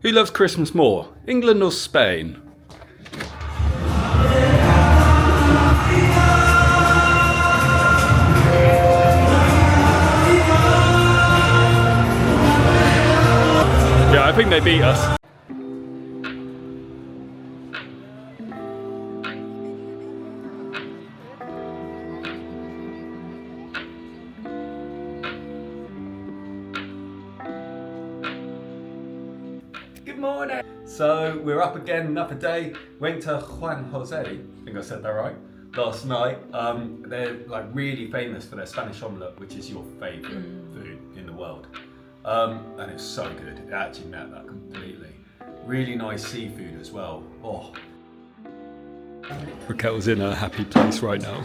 Who loves Christmas more, England or Spain? Yeah, I think they beat us. Good morning! So we're up again, another day. Went to Juan Jose, I think I said that right, last night. They're like really famous for their Spanish omelette, which is your favourite food in the world. And it's so good, it actually met that completely. Really nice seafood as well. Oh. Raquel's in a happy place right now.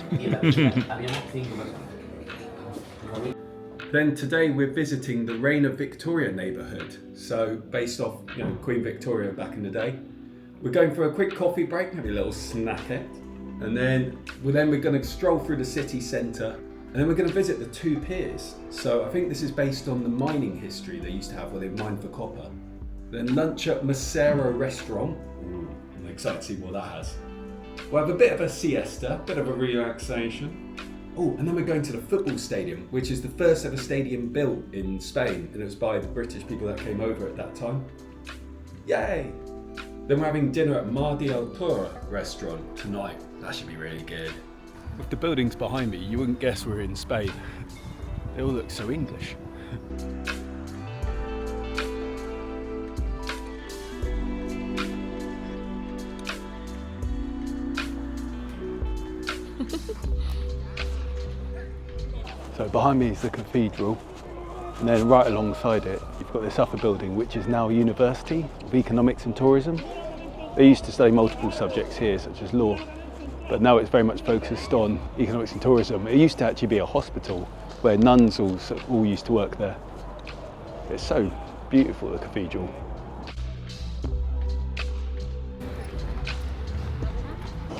Then today we're visiting the Reina Victoria neighbourhood. So based off, Queen Victoria back in the day. We're going for a quick coffee break, maybe a little snackette. And then we're going to stroll through the city centre. And then we're going to visit the two piers. So I think this is based on the mining history they used to have where they mined for copper. Then lunch at Masero restaurant. Ooh, I'm excited to see what that has. We'll have a bit of a siesta, a bit of a relaxation. Oh, and then we're going to the football stadium, which is the first ever stadium built in Spain, and it was by the British people that came over at that time. Yay! Then we're having dinner at Mar de Altura restaurant tonight. That should be really good. With the buildings behind me, you wouldn't guess we're in Spain. They all look so English. So behind me is the cathedral, and then right alongside it you've got this upper building which is now a University of Economics and Tourism. They used to study multiple subjects here such as law, but now it's very much focused on economics and tourism. It used to actually be a hospital where nuns all used to work there. It's so beautiful, the cathedral.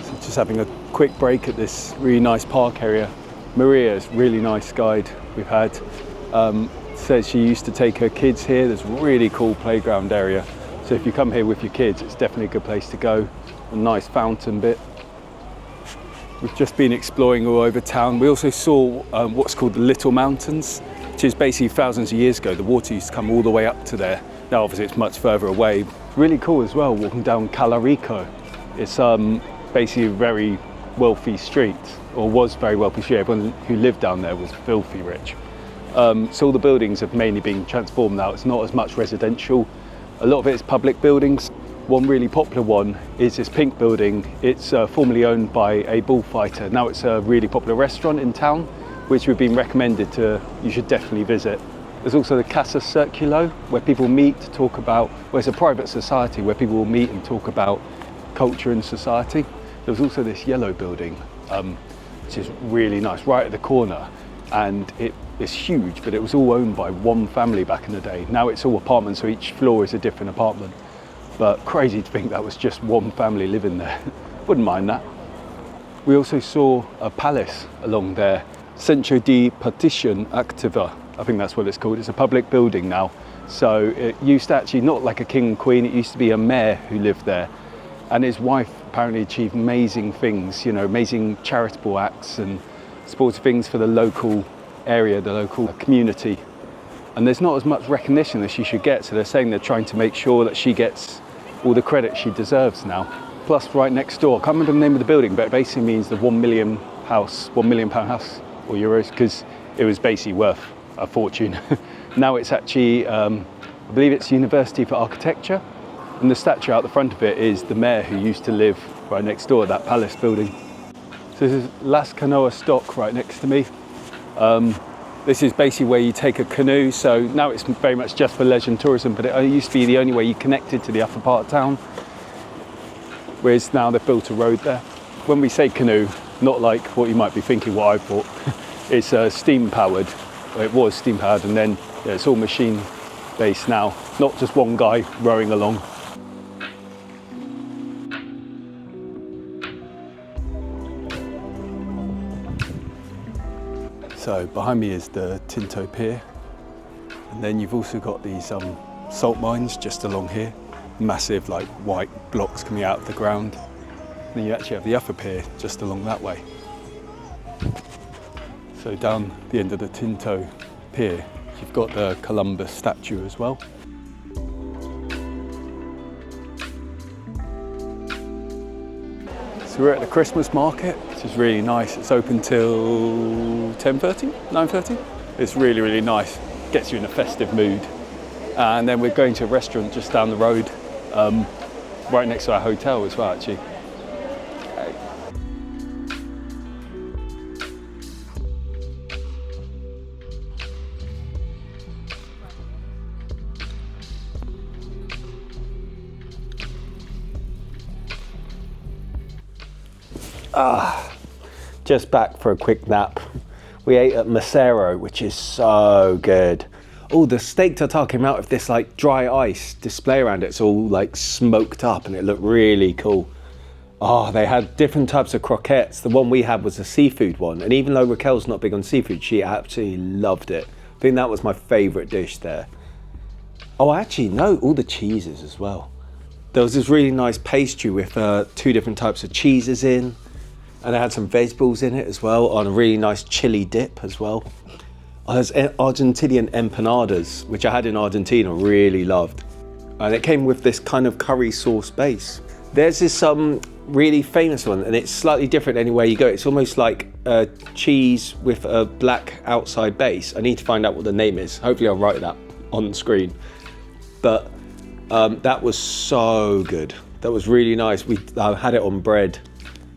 So just having a quick break at this really nice park area. Maria's really nice guide we've had. Says she used to take her kids here. There's a really cool playground area. So if you come here with your kids, it's definitely a good place to go. A nice fountain bit. We've just been exploring all over town. We also saw what's called the Little Mountains, which is basically thousands of years ago. The water used to come all the way up to there. Now obviously it's much further away. Really cool as well, walking down Calle Rico. It's basically a very wealthy street, or was very wealthy street. Everyone who lived down there was filthy rich. So all the buildings have mainly been transformed now. It's not as much residential. A lot of it is public buildings. One really popular one is this pink building. It's formerly owned by a bullfighter. Now it's a really popular restaurant in town, which we've been recommended to, you should definitely visit. There's also the Casa Circulo, where people meet to talk about, well, it's a private society where people will meet and talk about culture and society. There's also this yellow building, which is really nice, right at the corner. And it's huge, but it was all owned by one family back in the day. Now it's all apartments, so each floor is a different apartment. But crazy to think that was just one family living there. Wouldn't mind that. We also saw a palace along there, Centro de Partición Activa. I think that's what it's called. It's a public building now. So it used to actually, not like a king and queen, it used to be a mayor who lived there. And his wife apparently achieved amazing things, amazing charitable acts and supported things for the local area, the local community. And there's not as much recognition as she should get, so they're saying they're trying to make sure that she gets all the credit she deserves now. Plus right next door, I can't remember the name of the building, but it basically means the £1 million house or euros, because it was basically worth a fortune. Now it's actually, I believe it's University for Architecture, and the statue out the front of it is the mayor who used to live right next door, that palace building. So this is Las Canoas dock right next to me. This is basically where you take a canoe, so now it's very much just for leisure and tourism, but it used to be the only way you connected to the upper part of town, whereas now they've built a road there. When we say canoe, not like what you might be thinking what I thought, it's steam powered, it was steam powered, and then it's all machine based now, not just one guy rowing along. So behind me is the Tinto Pier, and then you've also got these salt mines just along here. massive like white blocks coming out of the ground. And then you actually have the upper pier just along that way. So down the end of the Tinto pier, you've got the Columbus statue as well. So we're at the Christmas market, which is really nice. It's open till 10:30, 9:30. It's really, really nice. Gets you in a festive mood. And then we're going to a restaurant just down the road, right next to our hotel as well, actually. Just back for a quick nap. We ate at Masero, which is so good. Oh, the steak tartare came out of this like dry ice display around it. It's all like smoked up and it looked really cool. Oh, they had different types of croquettes. The one we had was a seafood one. And even though Raquel's not big on seafood, she absolutely loved it. I think that was my favorite dish there. Oh, actually, no, all the cheeses as well. There was this really nice pastry with 2 different types of cheeses in. And it had some vegetables in it as well, on a really nice chili dip as well. Oh, there's Argentinian empanadas, which I had in Argentina, really loved. And it came with this kind of curry sauce base. There's this really famous one, and it's slightly different anywhere you go. It's almost like cheese with a black outside base. I need to find out what the name is. Hopefully I'll write that on the screen. But that was so good. That was really nice. We had it on bread.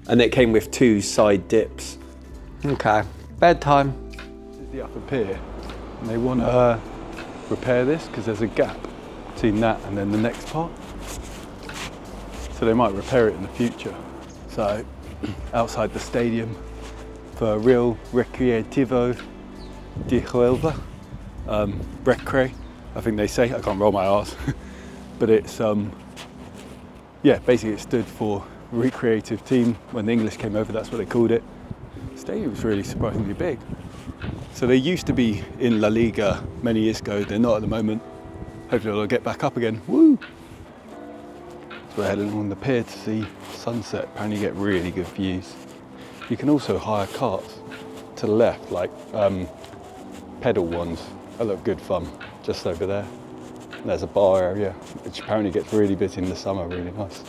And it came with 2 side dips. Okay, bedtime. This is the upper pier, and they want to repair this because there's a gap between that and then the next part. So they might repair it in the future. So outside the stadium for Real Recreativo de Huelva, Recre, I think they say. I can't roll my R's, but it's yeah, basically it stood for recreative team. When the English came over, that's what they called it. The stadium was really surprisingly big. So they used to be in La Liga many years ago. They're not at the moment. Hopefully they'll get back up again. Woo! So we're heading on the pier to see sunset. Apparently you get really good views. You can also hire carts to the left, like pedal ones. That look good fun. Just over there. There's a bar area, which apparently gets really busy in the summer. Really nice.